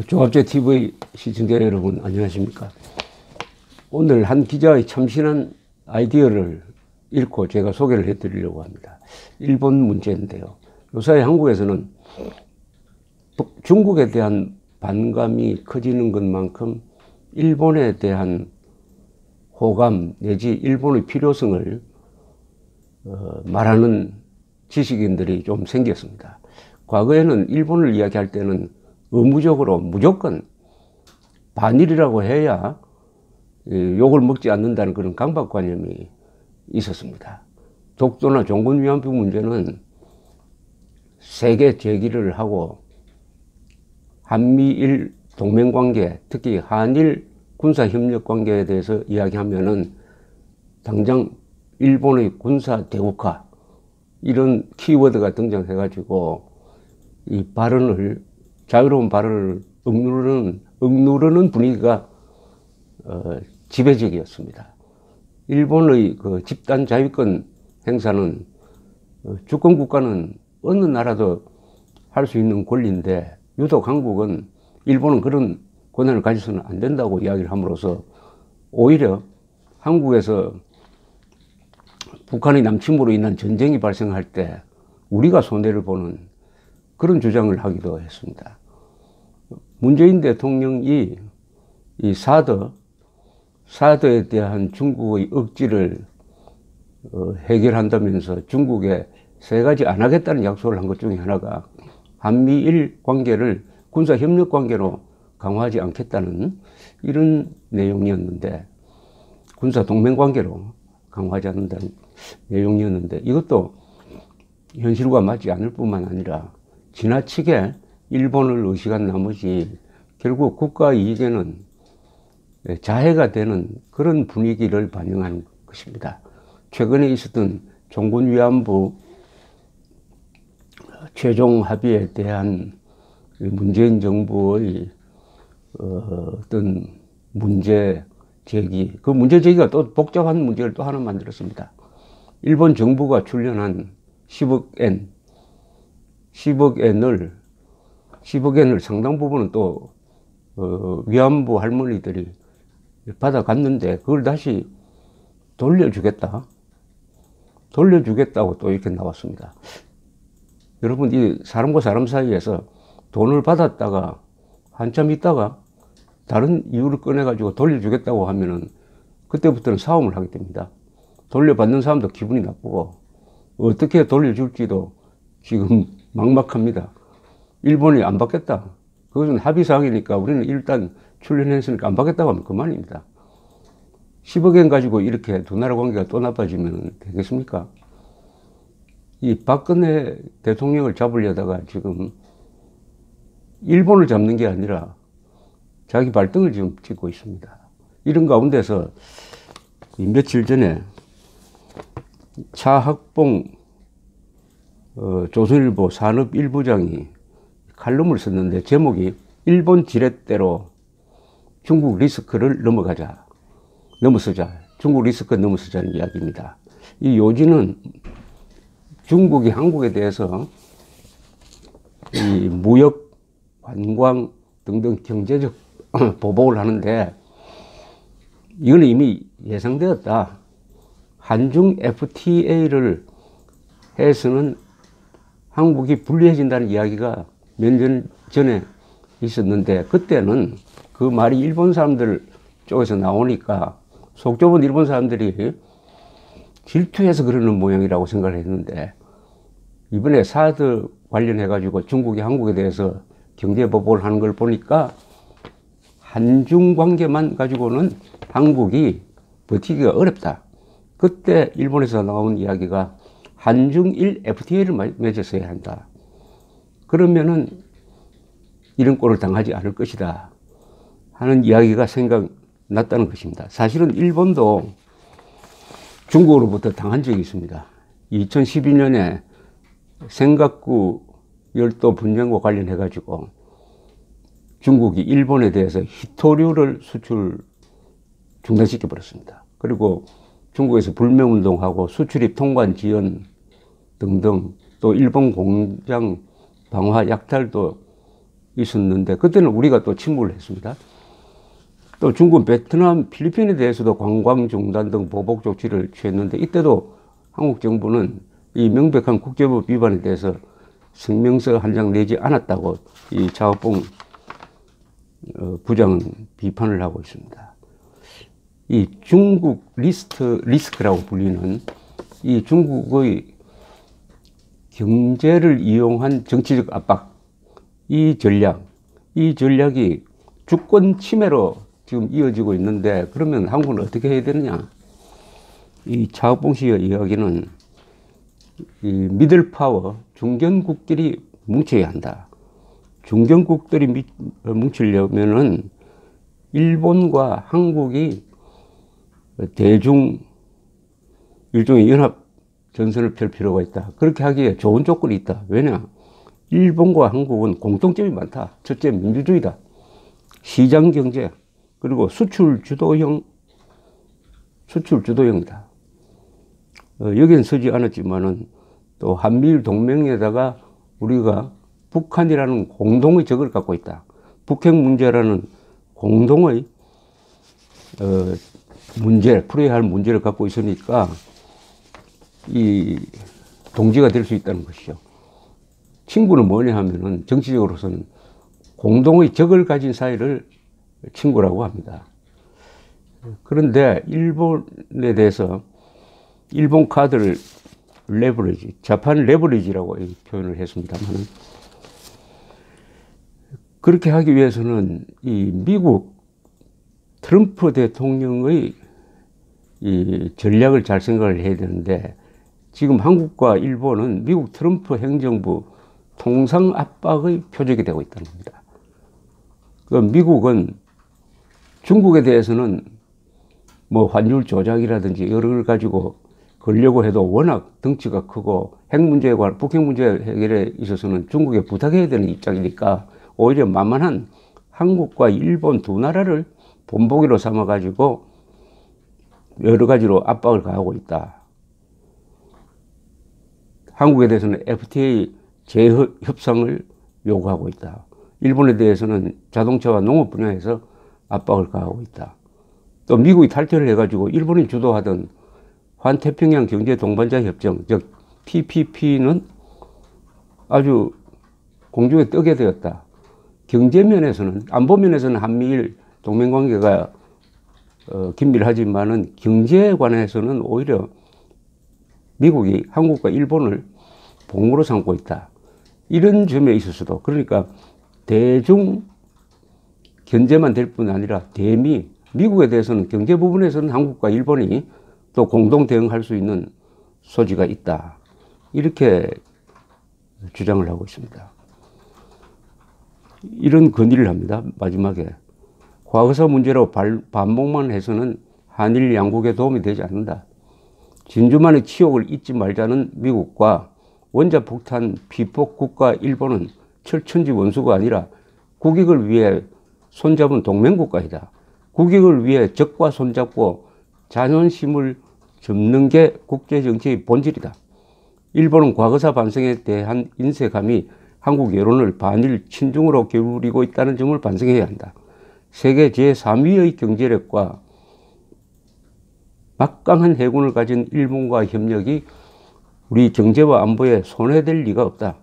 종합제 TV 시청자 여러분 안녕하십니까. 오늘 한 기자의 참신한 아이디어를 읽고 제가 소개를 해드리려고 합니다. 일본 문제인데요. 요새 한국에서는 중국에 대한 반감이 커지는 것만큼 일본에 대한 호감 내지 일본의 필요성을 말하는 지식인들이 좀 생겼습니다. 과거에는 일본을 이야기할 때는 의무적으로 무조건 반일이라고 해야 욕을 먹지 않는다는 그런 강박관념이 있었습니다. 독도나 종군 위안부 문제는 세계 제기를 하고 한미일 동맹관계, 특히 한일 군사협력관계에 대해서 이야기하면은 당장 일본의 군사 대국화 이런 키워드가 등장해가지고 이 발언을 자유로운 발언을 억누르는 분위기가 지배적이었습니다. 일본의 그 집단 자위권 행사는 주권 국가는 어느 나라도 할 수 있는 권리인데 유독 한국은 일본은 그런 권한을 가져서는 안 된다고 이야기를 함으로써 오히려 한국에서 북한의 남침으로 인한 전쟁이 발생할 때 우리가 손해를 보는 그런 주장을 하기도 했습니다. 문재인 대통령이 이 사드에 대한 중국의 억지를 해결한다면서 중국에 세 가지 안 하겠다는 약속을 한 것 중에 하나가 한미일 관계를 군사협력 관계로 강화하지 않겠다는 이런 내용이었는데, 군사동맹 관계로 강화하지 않는다는 내용이었는데, 이것도 현실과 맞지 않을 뿐만 아니라 지나치게 일본을 의식한 나머지 결국 국가 이익에는 자해가 되는 그런 분위기를 반영한 것입니다. 최근에 있었던 종군 위안부 최종 합의에 대한 문재인 정부의 어떤 문제 제기, 그 문제 제기가 또 복잡한 문제를 또 하나 만들었습니다. 일본 정부가 출연한 10억엔을 상당 부분은 또 위안부 할머니들이 받아갔는데 그걸 다시 돌려주겠다고 또 이렇게 나왔습니다. 여러분, 이 사람과 사람 사이에서 돈을 받았다가 한참 있다가 다른 이유를 꺼내가지고 돌려주겠다고 하면은 그때부터는 싸움을 하게 됩니다. 돌려받는 사람도 기분이 나쁘고 어떻게 돌려줄지도 지금 막막합니다. 일본이 안 받겠다. 그것은 합의사항이니까 우리는 일단 출연했으니까 안 받겠다고 하면 그만입니다. 10억엔 가지고 이렇게 두 나라 관계가 또 나빠지면 되겠습니까? 이 박근혜 대통령을 잡으려다가 지금 일본을 잡는 게 아니라 자기 발등을 지금 찍고 있습니다. 이런 가운데서 며칠 전에 차학봉 조선일보 산업일부장이 칼럼을 썼는데 제목이 일본 지렛대로 중국 리스크를 넘어서자, 중국 리스크 넘어서자는 이야기입니다. 이 요지는 중국이 한국에 대해서 이 무역, 관광 등등 경제적 보복을 하는데 이건 이미 예상되었다. 한중 FTA를 해서는 한국이 불리해진다는 이야기가 몇 년 전에 있었는데 그때는 그 말이 일본 사람들 쪽에서 나오니까 속 좁은 일본 사람들이 질투해서 그러는 모양이라고 생각을 했는데 이번에 사드 관련해 가지고 중국이 한국에 대해서 경제 보복을 하는 걸 보니까 한중 관계만 가지고는 한국이 버티기가 어렵다. 그때 일본에서 나온 이야기가 한중일 FTA를 맺었어야 한다. 그러면은 이런 꼴을 당하지 않을 것이다 하는 이야기가 생각났다는 것입니다. 사실은 일본도 중국으로부터 당한 적이 있습니다. 2012년에 센가쿠 열도 분쟁과 관련해 가지고 중국이 일본에 대해서 히토류를 수출 중단시켜 버렸습니다. 그리고 중국에서 불매운동하고 수출입 통관 지연 등등 또 일본 공장 방화 약탈도 있었는데 그때는 우리가 또 침몰을 했습니다. 또 중국, 베트남, 필리핀에 대해서도 관광 중단 등 보복 조치를 취했는데 이때도 한국 정부는 이 명백한 국제법 위반에 대해서 성명서 한 장 내지 않았다고 이 차오봉 부장은 비판을 하고 있습니다. 이 중국 리스크라고 불리는 이 중국의 경제를 이용한 정치적 압박, 이 전략이 주권 침해로 지금 이어지고 있는데 그러면 한국은 어떻게 해야 되느냐? 이 차오봉 씨의 이야기는 이 미들 파워, 중견국들이 뭉쳐야 한다. 중견국들이 뭉치려면은 일본과 한국이 일종의 연합 전선을 펼 필요가 있다. 그렇게 하기에 좋은 조건이 있다. 왜냐? 일본과 한국은 공통점이 많다. 첫째, 민주주의다. 시장 경제, 그리고 수출 주도형이다. 여기는 서지 않았지만은 또 한미일 동맹에다가 우리가 북한이라는 공동의 적을 갖고 있다. 북핵 문제라는 공동의 풀어야 할 문제를 갖고 있으니까 이 동지가 될 수 있다는 것이죠. 친구는 뭐냐 하면은 정치적으로서는 공동의 적을 가진 사이를 친구라고 합니다. 그런데 일본에 대해서 일본 카드를 자판 레버리지라고 표현을 했습니다만 그렇게 하기 위해서는 이 미국 트럼프 대통령의 이 전략을 잘 생각을 해야 되는데 지금 한국과 일본은 미국 트럼프 행정부 통상 압박의 표적이 되고 있다는 겁니다. 그 미국은 중국에 대해서는 뭐 환율 조작이라든지 여러 걸 가지고 걸려고 해도 워낙 덩치가 크고 북핵 문제 해결에 있어서는 중국에 부탁해야 되는 입장이니까 오히려 만만한 한국과 일본 두 나라를 본보기로 삼아 가지고 여러 가지로 압박을 가하고 있다. 한국에 대해서는 FTA 재협상을 요구하고 있다. 일본에 대해서는 자동차와 농업 분야에서 압박을 가하고 있다. 또 미국이 탈퇴를 해가지고 일본이 주도하던 환태평양 경제 동반자 협정, 즉 TPP는 아주 공중에 뜨게 되었다. 경제면에서는, 안보면에서는 한미일 동맹관계가 긴밀하지만은 경제에 관해서는 오히려 미국이 한국과 일본을 봉으로 삼고 있다. 이런 점에 있어서도, 그러니까 대중 견제만 될 뿐 아니라 미국에 대해서는 경제 부분에서는 한국과 일본이 또 공동 대응할 수 있는 소지가 있다. 이렇게 주장을 하고 있습니다. 이런 건의를 합니다. 마지막에 과거사 문제로 반복만 해서는 한일 양국에 도움이 되지 않는다. 진주만의 치욕을 잊지 말자는 미국과 원자폭탄 피폭 국가 일본은 철천지 원수가 아니라 국익을 위해 손잡은 동맹국가이다. 국익을 위해 적과 손잡고 자존심을 접는 게 국제정치의 본질이다. 일본은 과거사 반성에 대한 인색함이 한국 여론을 반일 친중으로 기울이고 있다는 점을 반성해야 한다. 세계 제3위의 경제력과 막강한 해군을 가진 일본과 협력이 우리 경제와 안보에 손해될 리가 없다.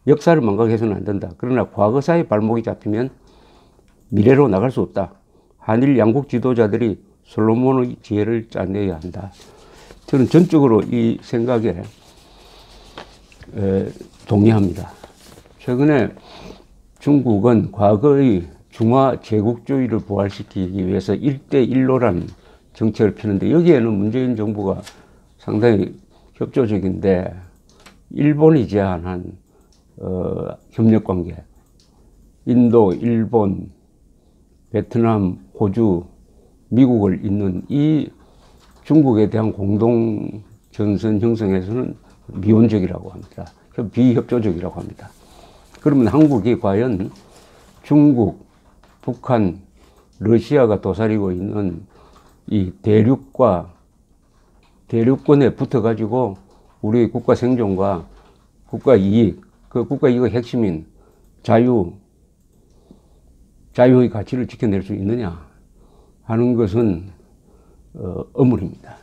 역사를 망각해서는 안 된다. 그러나 과거사의 발목이 잡히면 미래로 나갈 수 없다. 한일 양국 지도자들이 솔로몬의 지혜를 짜내야 한다. 저는 전적으로 이 생각에 동의합니다. 최근에 중국은 과거의 중화 제국주의를 부활시키기 위해서 1대1로라는 정책을 펴는데 여기에는 문재인 정부가 상당히 협조적인데 일본이 제안한 협력관계, 인도, 일본, 베트남, 호주, 미국을 잇는 이 중국에 대한 공동 전선 형성에서는 미온적이라고 합니다. 비협조적이라고 합니다. 그러면 한국이 과연 중국, 북한, 러시아가 도사리고 있는 이 대륙권에 붙어가지고 우리 국가 생존과 국가 이익, 그 국가 이익의 핵심인 자유, 자유의 가치를 지켜낼 수 있느냐 하는 것은 의문입니다.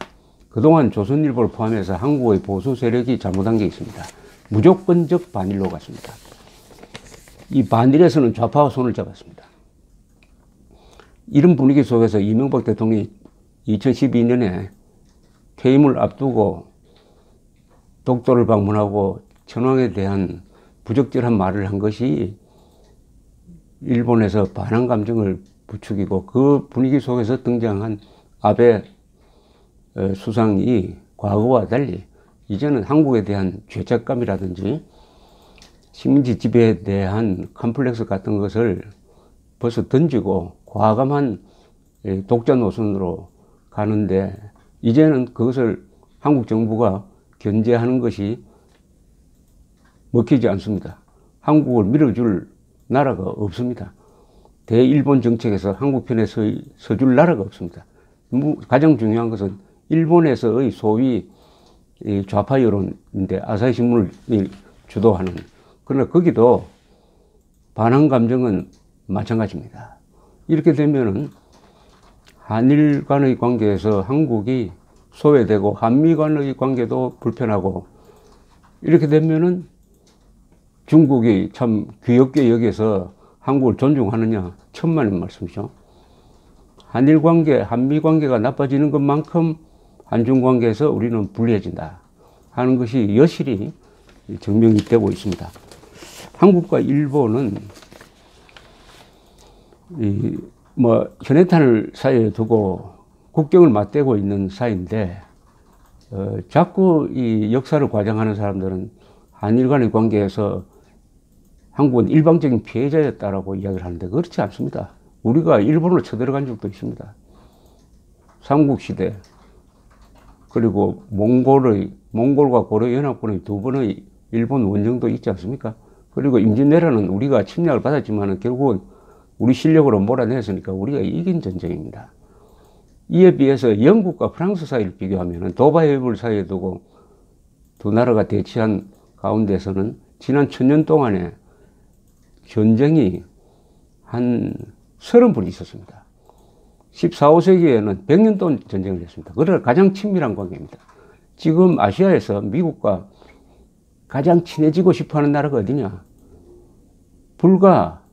그동안 조선일보를 포함해서 한국의 보수 세력이 잘못한 게 있습니다. 무조건적 반일로 갔습니다. 이 반일에서는 좌파와 손을 잡았습니다. 이런 분위기 속에서 이명박 대통령이 2012년에 퇴임을 앞두고 독도를 방문하고 천황에 대한 부적절한 말을 한 것이 일본에서 반한 감정을 부추기고, 그 분위기 속에서 등장한 아베 수상이 과거와 달리 이제는 한국에 대한 죄책감이라든지 식민지 지배에 대한 컴플렉스 같은 것을 벌써 던지고 과감한 독자 노선으로 가는데, 이제는 그것을 한국 정부가 견제하는 것이 먹히지 않습니다. 한국을 밀어줄 나라가 없습니다. 대일본 정책에서 한국 편에 서줄 나라가 없습니다. 가장 중요한 것은 일본에서의 소위 좌파 여론인데, 아사히 신문을 주도하는, 그러나 거기도 반한 감정은 마찬가지입니다. 이렇게 되면은 한일 간의 관계에서 한국이 소외되고 한미 간의 관계도 불편하고, 이렇게 되면은 중국이 참 귀엽게 여기서 한국을 존중하느냐, 천만의 말씀이죠. 한일 관계, 한미 관계가 나빠지는 것만큼 한중 관계에서 우리는 불리해진다 하는 것이 여실히 증명이 되고 있습니다. 한국과 일본은 현해탄을 사이에 두고 국경을 맞대고 있는 사이인데, 자꾸 이 역사를 과장하는 사람들은 한일 간의 관계에서 한국은 일방적인 피해자였다라고 이야기를 하는데, 그렇지 않습니다. 우리가 일본으로 쳐들어간 적도 있습니다. 삼국시대, 그리고 몽골과 고려연합군의 두 번의 일본 원정도 있지 않습니까? 그리고 임진왜란은 우리가 침략을 받았지만 결국은 우리 실력으로 몰아냈으니까 우리가 이긴 전쟁입니다. 이에 비해서 영국과 프랑스 사이를 비교하면 도바해협을 사이에 두고 두 나라가 대치한 가운데서는 지난 1000년 동안에 전쟁이 한 30번 있었습니다. 14, 15세기에는 100년 동안 전쟁을 했습니다. 그러나 가장 친밀한 관계입니다. 지금 아시아에서 미국과 가장 친해지고 싶어하는 나라가 어디냐? 불과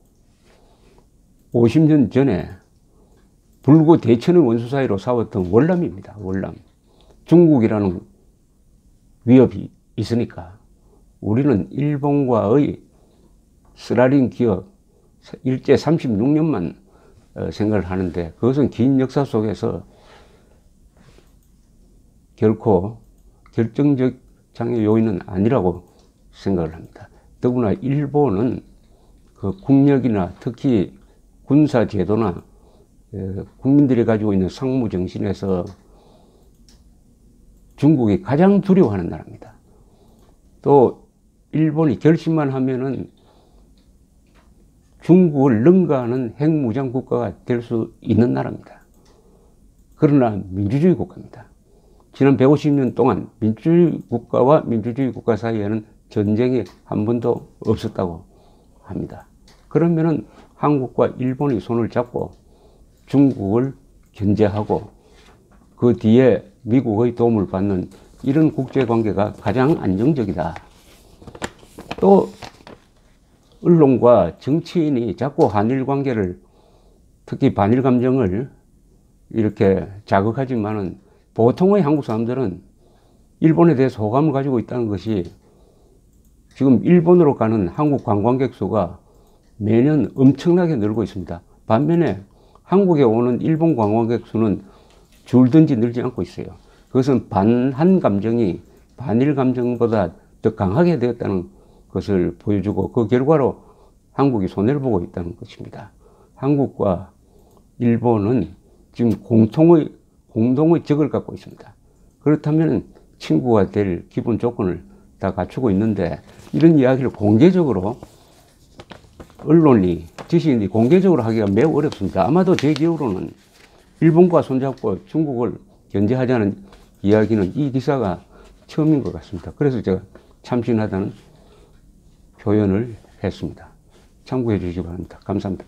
50년 전에 불구 대천의 원수 사이로 싸웠던 월남입니다. 월남. 중국이라는 위협이 있으니까 우리는 일본과의 쓰라린 기억, 일제 36년만 생각을 하는데, 그것은 긴 역사 속에서 결코 결정적 장애 요인은 아니라고 생각을 합니다. 더구나 일본은 그 국력이나 특히 군사 제도나 국민들이 가지고 있는 상무 정신에서 중국이 가장 두려워하는 나라입니다. 또 일본이 결심만 하면은 중국을 능가하는 핵무장 국가가 될 수 있는 나라입니다. 그러나 민주주의 국가입니다. 지난 150년 동안 민주주의 국가와 민주주의 국가 사이에는 전쟁이 한 번도 없었다고 합니다. 그러면은 한국과 일본이 손을 잡고 중국을 견제하고 그 뒤에 미국의 도움을 받는 이런 국제관계가 가장 안정적이다. 또 언론과 정치인이 자꾸 한일 관계를, 특히 반일 감정을 이렇게 자극하지만은 보통의 한국 사람들은 일본에 대해서 호감을 가지고 있다는 것이, 지금 일본으로 가는 한국 관광객 수가 매년 엄청나게 늘고 있습니다. 반면에 한국에 오는 일본 관광객 수는 줄든지 늘지 않고 있어요. 그것은 반한 감정이 반일 감정보다 더 강하게 되었다는 것을 보여주고, 그 결과로 한국이 손해를 보고 있다는 것입니다. 한국과 일본은 지금 공동의 적을 갖고 있습니다. 그렇다면 친구가 될 기본 조건을 다 갖추고 있는데, 이런 이야기를 공개적으로 언론이, 지식인이 공개적으로 하기가 매우 어렵습니다. 아마도 제 기억으로는 일본과 손잡고 중국을 견제하자는 이야기는 이 기사가 처음인 것 같습니다. 그래서 제가 참신하다는 표현을 했습니다. 참고해 주시기 바랍니다. 감사합니다.